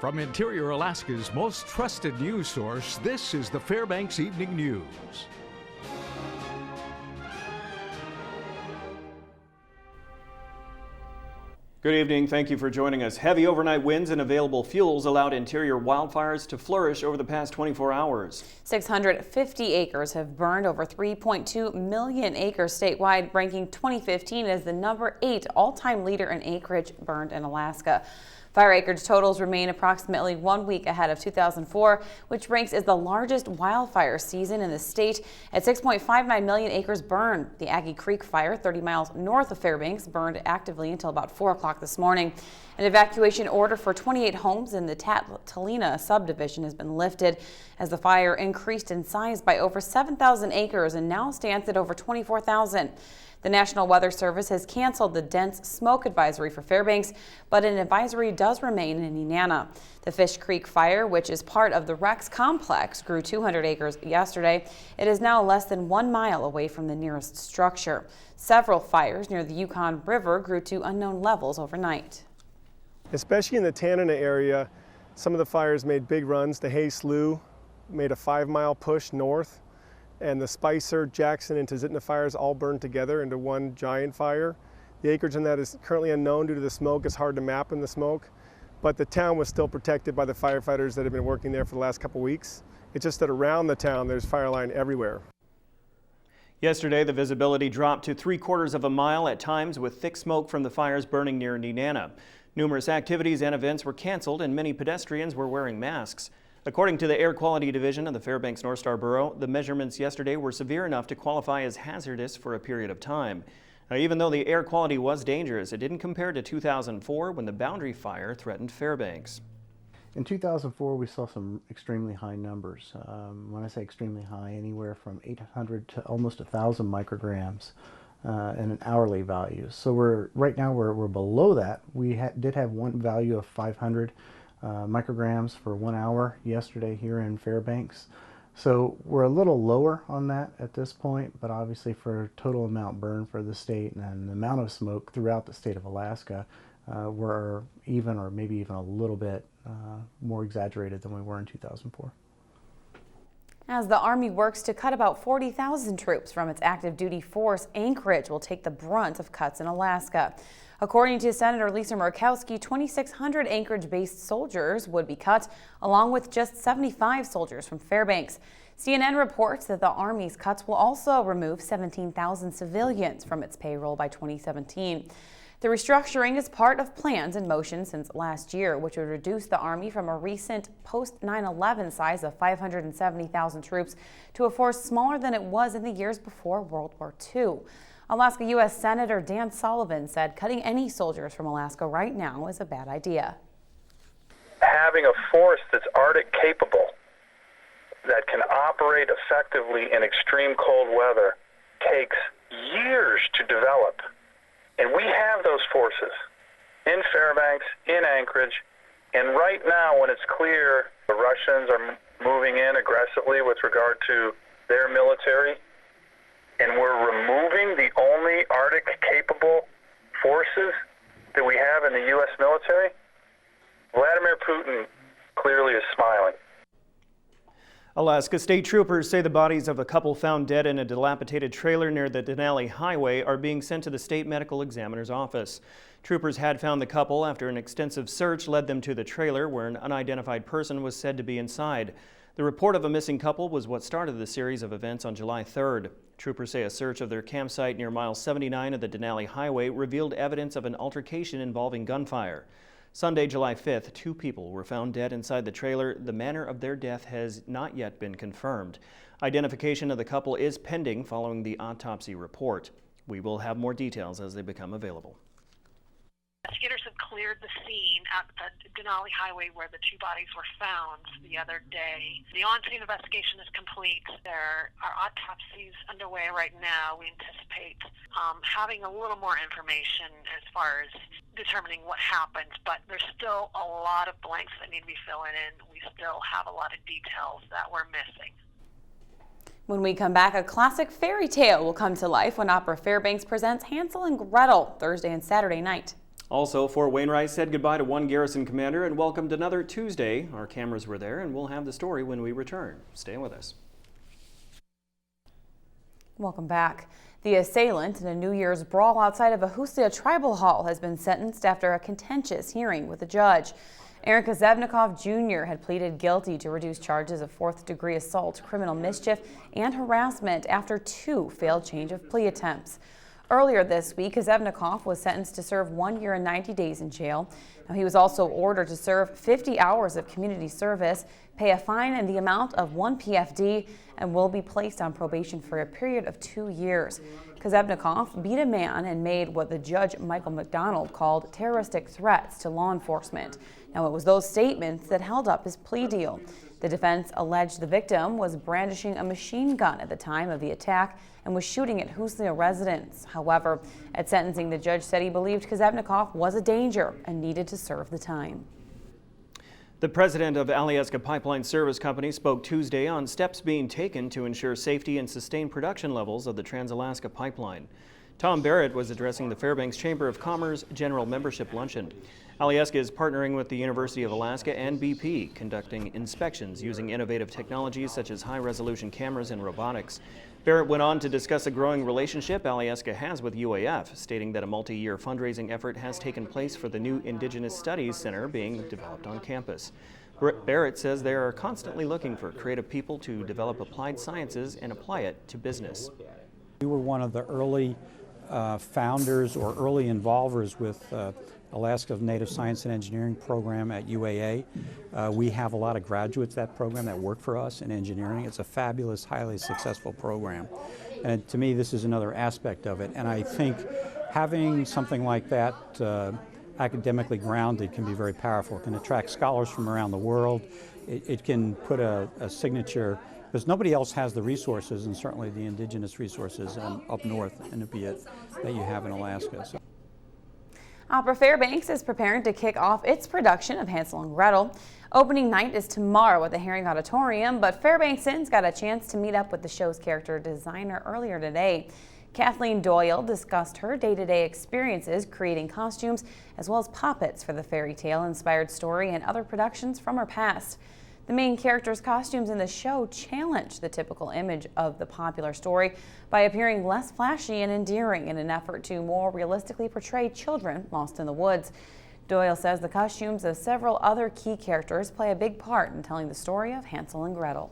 From Interior Alaska's most trusted news source, this is the Fairbanks Evening News. Good evening. Thank you for joining us. Heavy overnight winds and available fuels allowed interior wildfires to flourish over the past 24 hours. 650 acres have burned, over 3.2 million acres statewide, ranking 2015 as the number 8 all-time leader in acreage burned in Alaska. Fire acreage totals remain approximately 1 week ahead of 2004, which ranks as the largest wildfire season in the state at 6.59 million acres burned. The Aggie Creek fire, 30 miles north of Fairbanks, burned actively until about 4 o'clock this morning. An evacuation order for 28 homes in the Talina subdivision has been lifted as the fire increased in size by over 7,000 acres and now stands at over 24,000. The National Weather Service has canceled the dense smoke advisory for Fairbanks, but an advisory does remain in Nenana. The Fish Creek fire, which is part of the Rex complex, grew 200 acres yesterday. It is now less than 1 mile away from the nearest structure. Several fires near the Yukon River grew to unknown levels overnight. Especially in the Tanana area, some of the fires made big runs. The Hay Slough made a 5-mile push north, and the Spicer, Jackson, and Tizitna fires all burned together into one giant fire. The acreage on that is currently unknown due to the smoke. It's hard to map in the smoke, but the town was still protected by the firefighters that have been working there for the last couple weeks. It's just that around the town there's fire line everywhere. Yesterday, the visibility dropped to 3/4 of a mile at times, with thick smoke from the fires burning near Nenana. Numerous activities and events were canceled, and many pedestrians were wearing masks. According to the Air Quality Division of the Fairbanks North Star Borough, the measurements yesterday were severe enough to qualify as hazardous for a period of time. Now, even though the air quality was dangerous, it didn't compare to 2004 when the Boundary Fire threatened Fairbanks. In 2004, we saw some extremely high numbers. When I say extremely high, anywhere from 800 to almost 1,000 micrograms in an hourly value. So right now we're below that. We did have one value of 500 micrograms for 1 hour yesterday here in Fairbanks. So we're a little lower on that at this point, but obviously for total amount burned for the state and the amount of smoke throughout the state of Alaska, we're even, or maybe even a little bit more exaggerated than we were in 2004. As the Army works to cut about 40,000 troops from its active duty force, Anchorage will take the brunt of cuts in Alaska. According to Senator Lisa Murkowski, 2,600 Anchorage-based soldiers would be cut, along with just 75 soldiers from Fairbanks. CNN reports that the Army's cuts will also remove 17,000 civilians from its payroll by 2017. The restructuring is part of plans in motion since last year, which would reduce the Army from a recent post-9/11 size of 570,000 troops to a force smaller than it was in the years before World War II. Alaska U.S. Senator Dan Sullivan said cutting any soldiers from Alaska right now is a bad idea. Having a force that's Arctic capable, that can operate effectively in extreme cold weather, takes years to develop. And we have those forces in Fairbanks, in Anchorage, and right now when it's clear the Russians are moving in aggressively with regard to their military, and we're removing the only Arctic-capable forces that we have in the U.S. military, Vladimir Putin clearly is smiling. Alaska State Troopers say the bodies of a couple found dead in a dilapidated trailer near the Denali Highway are being sent to the state medical examiner's office. Troopers had found the couple after an extensive search led them to the trailer where an unidentified person was said to be inside. The report of a missing couple was what started the series of events on July 3rd. Troopers say a search of their campsite near mile 79 of the Denali Highway revealed evidence of an altercation involving gunfire. Sunday, July 5th, 2 people were found dead inside the trailer. The manner of their death has not yet been confirmed. Identification of the couple is pending following the autopsy report. We will have more details as they become available. Investigators have cleared the scene at the Denali Highway where the 2 bodies were found the other day. The on-scene investigation is complete. There are autopsies underway right now. We anticipate having a little more information as far as determining what happened, but there's still a lot of blanks that need to be filled in. We still have a lot of details that we're missing. When we come back, a classic fairy tale will come to life when Opera Fairbanks presents Hansel and Gretel Thursday and Saturday night. Also, Fort Wainwright said goodbye to one garrison commander and welcomed another Tuesday. Our cameras were there, and we'll have the story when we return. Stay with us. Welcome back. The assailant in a New Year's brawl outside of a Huslia tribal hall has been sentenced after a contentious hearing with a judge. Aaron Kazevnikov Jr. had pleaded guilty to reduced charges of fourth-degree assault, criminal mischief, and harassment after 2 failed change of plea attempts. Earlier this week, Kazevnikov was sentenced to serve 1 year and 90 days in jail. Now, he was also ordered to serve 50 hours of community service, pay a fine in the amount of 1 PFD, and will be placed on probation for a period of 2 years. Kazevnikov beat a man and made what the judge Michael McDonald called terroristic threats to law enforcement. Now, it was those statements that held up his plea deal. The defense alleged the victim was brandishing a machine gun at the time of the attack and was shooting at Huslia residents. However, at sentencing, the judge said he believed Kazevnikov was a danger and needed to serve the time. The president of Alyeska Pipeline Service Company spoke Tuesday on steps being taken to ensure safety and sustain production levels of the Trans-Alaska Pipeline. Tom Barrett was addressing the Fairbanks Chamber of Commerce General Membership Luncheon. Alyeska is partnering with the University of Alaska and BP, conducting inspections using innovative technologies such as high-resolution cameras and robotics. Barrett went on to discuss a growing relationship Alyeska has with UAF, stating that a multi-year fundraising effort has taken place for the new Indigenous Studies Center being developed on campus. Barrett says they are constantly looking for creative people to develop applied sciences and apply it to business. We were one of the early founders or early involvers with Alaska's Native Science and Engineering program at UAA. We have a lot of graduates of that program that work for us in engineering. It's a fabulous, highly successful program. And to me, this is another aspect of it. And I think having something like that academically grounded can be very powerful. It can attract scholars from around the world. It can put a signature, because nobody else has the resources, and certainly the indigenous resources up north in Inupiat that you have in Alaska. So. Opera Fairbanks is preparing to kick off its production of Hansel and Gretel. Opening night is tomorrow at the Herring Auditorium, but Fairbanksans got a chance to meet up with the show's character designer earlier today. Kathleen Doyle discussed her day-to-day experiences creating costumes as well as puppets for the fairy tale-inspired story and other productions from her past. The main character's costumes in the show challenge the typical image of the popular story by appearing less flashy and endearing in an effort to more realistically portray children lost in the woods. Doyle says the costumes of several other key characters play a big part in telling the story of Hansel and Gretel.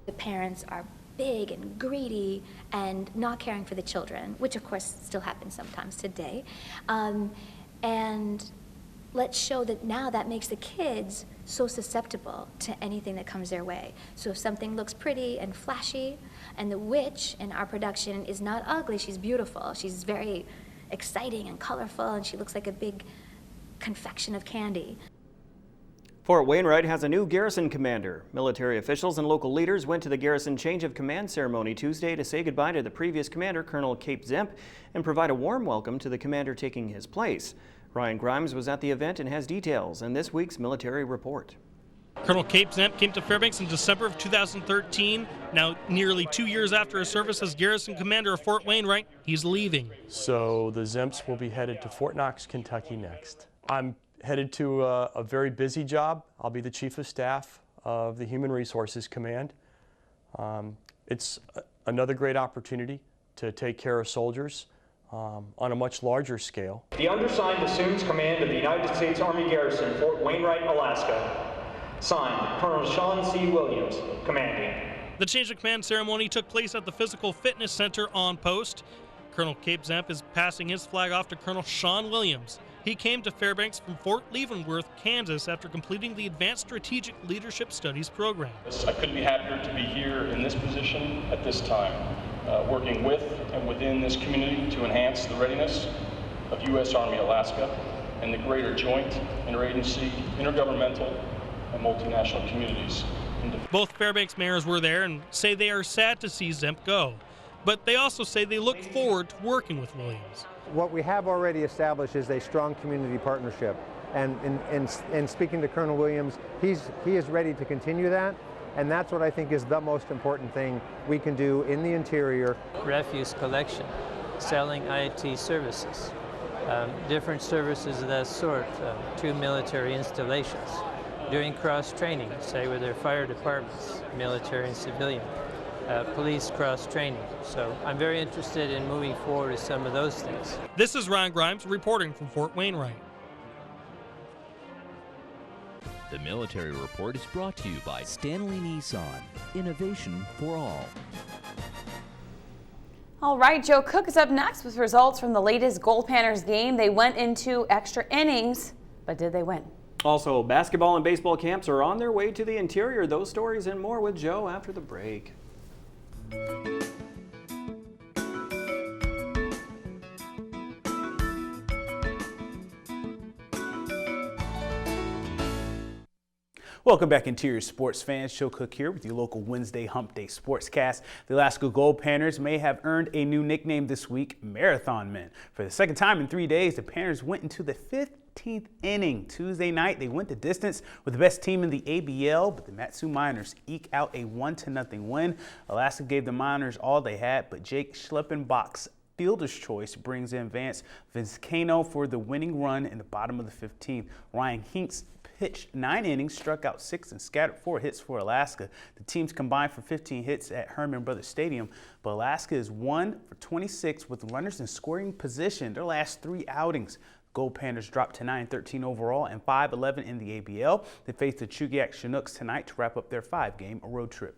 The parents are big and greedy and not caring for the children, which of course still happens sometimes today. And let's show that now that makes the kids so susceptible to anything that comes their way. So if something looks pretty and flashy, and the witch in our production is not ugly, she's beautiful, she's very exciting and colorful, and she looks like a big confection of candy. Fort Wainwright has a new garrison commander. Military officials and local leaders went to the garrison change of command ceremony Tuesday to say goodbye to the previous commander, Colonel Cape Zemp, and provide a warm welcome to the commander taking his place. Ryan Grimes was at the event and has details in this week's military report. Colonel Cape Zemp came to Fairbanks in December of 2013. Now, nearly 2 years after his service as garrison commander of Fort Wainwright, he's leaving. So the Zemps will be headed to Fort Knox, Kentucky next. I'm headed to a very busy job. I'll be the Chief of Staff of the Human Resources Command. It's another great opportunity to take care of soldiers on a much larger scale. The undersigned assumes command of the United States Army Garrison, Fort Wainwright, Alaska. Signed, Colonel Sean C. Williams, commanding. The change of command ceremony took place at the Physical Fitness Center on post. Colonel Cape Zemp is passing his flag off to Colonel Sean Williams. He came to Fairbanks from Fort Leavenworth, Kansas, after completing the Advanced Strategic Leadership Studies program. I couldn't be happier to be here in this position at this time, working with and within this community to enhance the readiness of U.S. Army Alaska and the greater joint, interagency, intergovernmental, and multinational communities. Both Fairbanks mayors were there and say they are sad to see Zemp go, but they also say they look forward to working with Williams. What we have already established is a strong community partnership, and in speaking to Colonel Williams, he is ready to continue that, and that's what I think is the most important thing we can do in the interior. Refuse collection, selling IT services, different services of that sort to military installations, doing cross-training, say with their fire departments, military and civilian, police cross-training. So I'm very interested in moving forward with some of those things. This is Ron Grimes reporting from Fort Wainwright. The Military Report is brought to you by Stanley Nissan. Innovation for all. All right, Joe Cook is up next with results from the latest Gold Panthers game. They went into extra innings, but did they win? Also, basketball and baseball camps are on their way to the interior. Those stories and more with Joe after the break. Welcome back, Interior Sports fans. Joe Cook here with your local Wednesday Hump Day Sportscast. The Alaska Gold Panthers may have earned a new nickname this week, Marathon Men. For the second time in 3 days, the Panthers went into the 15th inning. Tuesday night, they went the distance with the best team in the ABL, but the Matsu Miners eke out a 1-0 win. Alaska gave the Miners all they had, but Jake Schleppenbach's fielder's choice brings in Vance Vizcaino for the winning run in the bottom of the 15th. Ryan Hinks pitched 9 innings, struck out 6, and scattered 4 hits for Alaska. The teams combined for 15 hits at Herman Brothers Stadium, but Alaska is 1 for 26 with runners in scoring position their last 3 outings. Gold Panthers dropped to 9-13 overall and 5-11 in the ABL. They face the Chugiak Chinooks tonight to wrap up their 5-game road trip.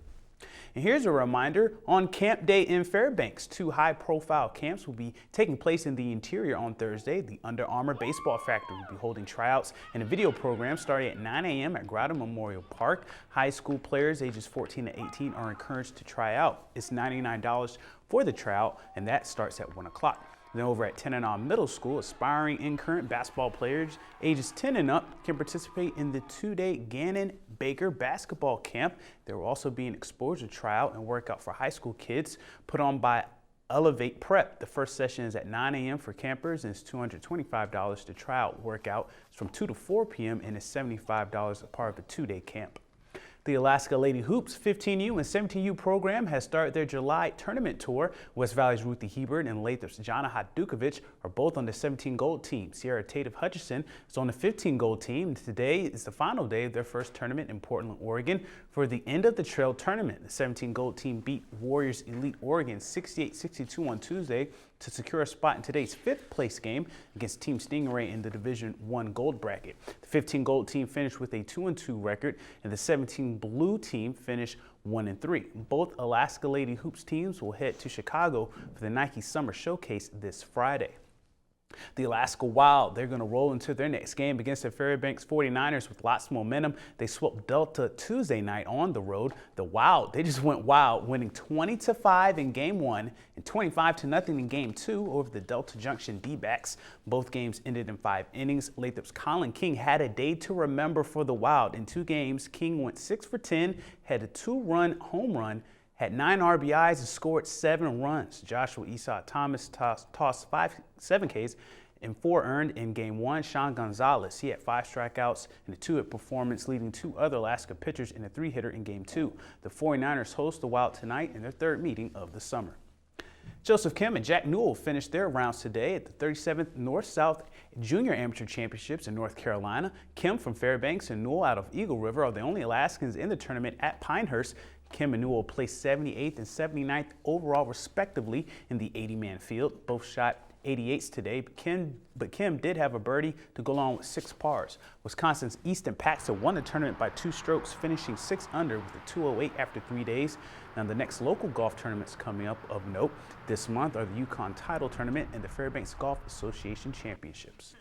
And here's a reminder on Camp Day in Fairbanks. 2 high-profile camps will be taking place in the interior on Thursday. The Under Armour Baseball Factory will be holding tryouts and a video program starting at 9 a.m. at Grotto Memorial Park. High school players ages 14 to 18 are encouraged to try out. It's $99 for the tryout, and that starts at 1 o'clock. Then over at Tenanon Middle School, aspiring and current basketball players ages 10 and up can participate in the 2-day Gannon Baker basketball camp. There will also be an exposure tryout and workout for high school kids put on by Elevate Prep. The first session is at 9 a.m. for campers and it's $225 to try out workout. It's from 2 to 4 p.m. and it's $75 as part of the 2-day camp. The Alaska Lady Hoops 15U and 17U program has started their July tournament tour. West Valley's Ruthie Hebert and Lathrop's Jana Hadukovic are both on the 17 gold team. Sierra Tative Hutchison is on the 15 gold team. And today is the final day of their first tournament in Portland, Oregon. For the end of the trail tournament, the 17 gold team beat Warriors Elite Oregon 68-62 on Tuesday to secure a spot in today's 5th place game against Team Stingray in the Division I gold bracket. The 15 gold team finished with a 2-2 record, and the 17 blue team finished 1-3. Both Alaska Lady Hoops teams will head to Chicago for the Nike Summer Showcase this Friday. The Alaska Wild, they're going to roll into their next game against the Fairbanks 49ers with lots of momentum. They swept Delta Tuesday night on the road. The Wild, they just went wild, winning 20-5 in Game 1 and 25-0 in Game 2 over the Delta Junction D-backs. Both games ended in 5 innings. Lathrop's Colin King had a day to remember for the Wild. In 2 games, King went 6 for 10, had a 2-run home run, had 9 RBIs and scored 7 runs. Joshua Esau Thomas tossed 7 Ks and 4 earned in Game 1. Sean Gonzalez, he had 5 strikeouts and a 2-hit performance, leading 2 other Alaska pitchers in a 3-hitter in Game 2. The 49ers host the Wild tonight in their 3rd meeting of the summer. Joseph Kim and Jack Newell finished their rounds today at the 37th North-South Junior Amateur Championships in North Carolina. Kim from Fairbanks and Newell out of Eagle River are the only Alaskans in the tournament at Pinehurst. Kim and Newell placed 78th and 79th overall, respectively, in the 80-man field. Both shot 88s today, but Kim did have a birdie to go along with 6 pars. Wisconsin's Easton Paxton won the tournament by 2 strokes, finishing 6 under with a 208 after 3 days. Now, the next local golf tournaments coming up of note this month are the Yukon Title Tournament and the Fairbanks Golf Association Championships.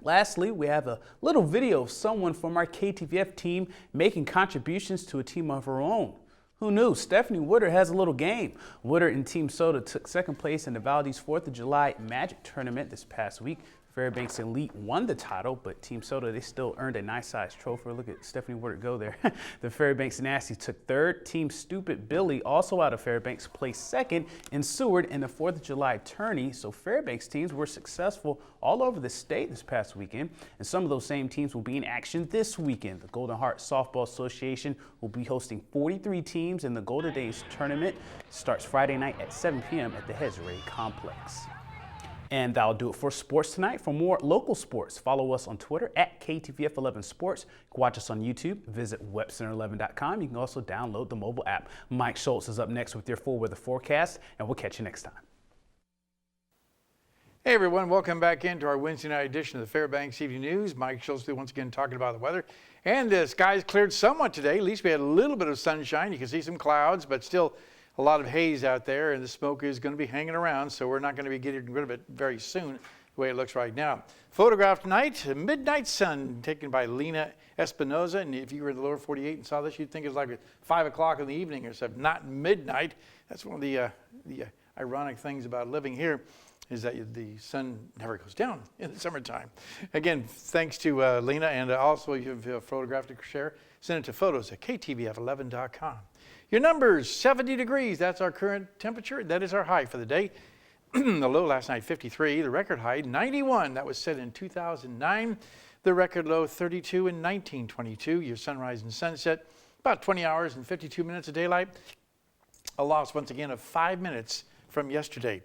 Lastly, we have a little video of someone from our KTVF team making contributions to a team of her own. Who knew? Stephanie Woodard has a little game. Woodard and Team Soda took 2nd place in the Valdez 4th of July Magic Tournament this past week. Fairbanks Elite won the title, but Team Soda, they still earned a nice-sized trophy. Look at Stephanie Woodard go there. The Fairbanks Nasty took 3rd. Team Stupid Billy, also out of Fairbanks, placed 2nd in Seward in the 4th of July tourney. So Fairbanks teams were successful all over the state this past weekend, and some of those same teams will be in action this weekend. The Golden Heart Softball Association will be hosting 43 teams in the Golden Days tournament. It starts Friday night at 7 p.m. at the Hesray Complex. And that'll do it for sports tonight. For more local sports, follow us on Twitter at KTVF11 Sports. You can watch us on YouTube. Visit webcenter11.com. You can also download the mobile app. Mike Schultz is up next with your full weather forecast, and we'll catch you next time. Hey everyone, welcome back into our Wednesday night edition of the Fairbanks Evening News. Mike Schultz once again talking about the weather. And the skies cleared somewhat today. At least we had a little bit of sunshine. You can see some clouds, but still a lot of haze out there, and the smoke is going to be hanging around, so we're not going to be getting rid of it very soon, the way it looks right now. Photograph tonight, midnight sun taken by Lena Espinoza, and if you were in the lower 48 and saw this, you'd think it was like 5 o'clock in the evening or something, not midnight. That's one of the ironic things about living here, is that the sun never goes down in the summertime. Again, thanks to Lena, and also you have a photograph to share. Send it to photos at KTVF11.com. Your numbers, 70 degrees. That's our current temperature. That is our high for the day. The low last night, 53. The record high, 91. That was set in 2009. The record low, 32 in 1922. Your sunrise and sunset, about 20 hours and 52 minutes of daylight. A loss, once again, of 5 minutes from yesterday.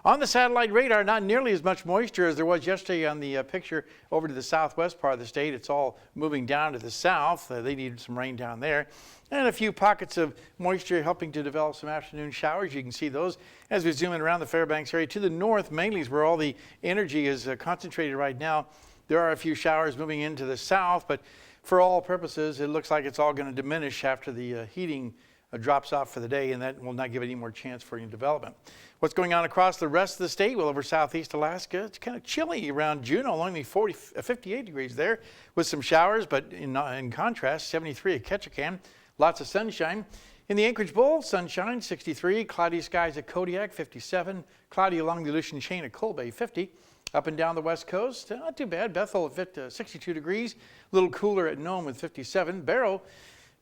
On the satellite radar, not nearly as much moisture as there was yesterday on the picture over to the southwest part of the state. It's all moving down to the south. They needed some rain down there. And a few pockets of moisture helping to develop some afternoon showers. You can see those as we zoom in around the Fairbanks area. To the north, mainly is where all the energy is concentrated right now. There are a few showers moving into the south, but for all purposes, it looks like it's all going to diminish after the heating drops off for the day, and that will not give any more chance for any development. What's going on across the rest of the state? Well, over southeast Alaska, it's kind of chilly around Juneau, only 58 degrees there with some showers, but in contrast, 73 at Ketchikan, lots of sunshine. In the Anchorage Bowl, sunshine, 63, cloudy skies at Kodiak, 57, cloudy along the Aleutian chain at Cold Bay, 50. Up and down the west coast, not too bad. Bethel at 62 degrees, a little cooler at Nome with 57. Barrow,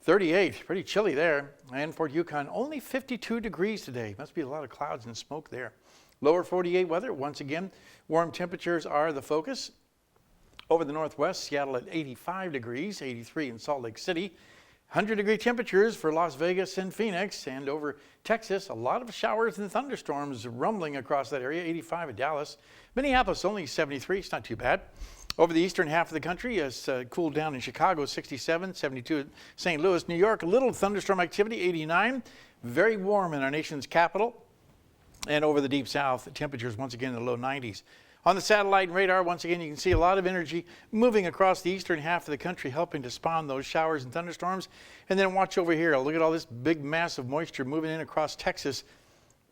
38, pretty chilly there. And Fort Yukon, only 52 degrees today. Must be a lot of clouds and smoke there. Lower 48 weather, once again, warm temperatures are the focus. Over the northwest, Seattle at 85 degrees, 83 in Salt Lake City. 100-degree temperatures for Las Vegas and Phoenix. And over Texas, a lot of showers and thunderstorms rumbling across that area, 85 at Dallas. Minneapolis, only 73, it's not too bad. Over the eastern half of the country, it's cooled down in Chicago, 67, 72 at St. Louis. New York, a little thunderstorm activity, 89. Very warm in our nation's capital. And over the deep south, the temperatures once again in the low 90s. On the satellite and radar, once again, you can see a lot of energy moving across the eastern half of the country, helping to spawn those showers and thunderstorms. And then watch over here. Look at all this big mass of moisture moving in across Texas,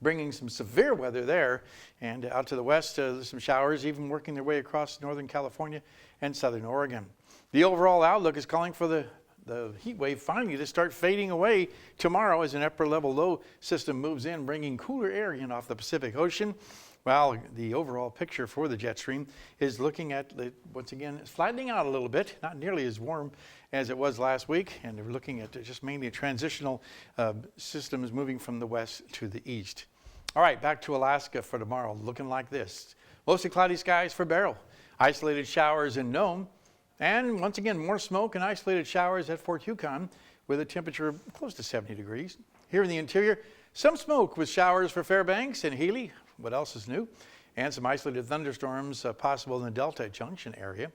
bringing some severe weather there. And out to the west, there's some showers even working their way across northern California and southern Oregon. The overall outlook is calling for the heat wave finally to start fading away tomorrow as an upper level low system moves in, bringing cooler air in off the Pacific Ocean. Well, the overall picture for the jet stream is looking at, once again, flattening out a little bit, not nearly as warm as it was last week, and we're looking at just mainly transitional systems moving from the west to the east. All right, back to Alaska for tomorrow, looking like this. Mostly cloudy skies for Barrow, isolated showers in Nome, and once again, more smoke and isolated showers at Fort Yukon with a temperature close to 70 degrees. Here in the interior, some smoke with showers for Fairbanks and Healy. What else is new? And some isolated thunderstorms possible in the Delta Junction area.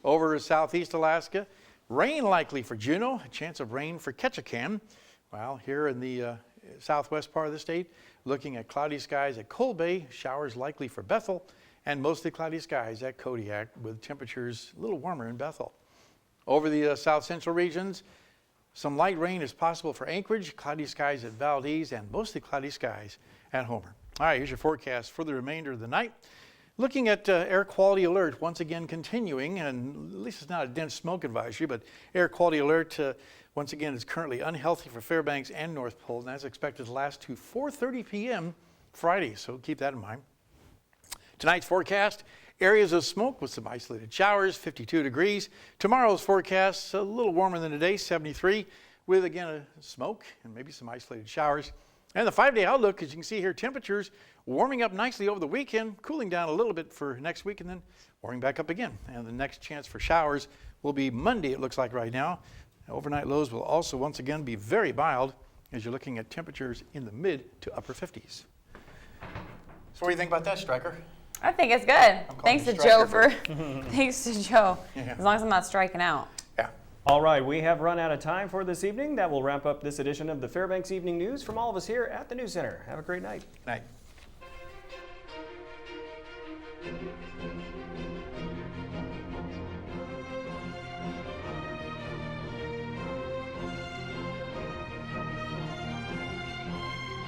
Over southeast Alaska, rain likely for Juneau, a chance of rain for Ketchikan. Well, here in the southwest part of the state, looking at cloudy skies at Cold Bay, showers likely for Bethel, and mostly cloudy skies at Kodiak with temperatures a little warmer in Bethel. Over the south central regions, some light rain is possible for Anchorage, cloudy skies at Valdez, and mostly cloudy skies at Homer. All right, here's your forecast for the remainder of the night. Looking at air quality alert once again continuing, and at least it's not a dense smoke advisory, but air quality alert once again is currently unhealthy for Fairbanks and North Pole, and that's expected to last to 4:30 p.m. Friday, so keep that in mind. Tonight's forecast, areas of smoke with some isolated showers, 52 degrees. Tomorrow's forecast, a little warmer than today, 73, with again smoke and maybe some isolated showers. And the 5-day outlook, as you can see here, temperatures warming up nicely over the weekend, cooling down a little bit for next week, and then warming back up again. And the next chance for showers will be Monday, it looks like right now. Overnight lows will also once again be very mild as you're looking at temperatures in the mid to upper 50s. So what do you think about that, Stryker? I think it's good. Thanks to Joe for. but- Thanks to Joe. Yeah. As long as I'm not striking out. Yeah. All right, we have run out of time for this evening. That will wrap up this edition of the Fairbanks Evening News from all of us here at the News Center. Have a great night. Night.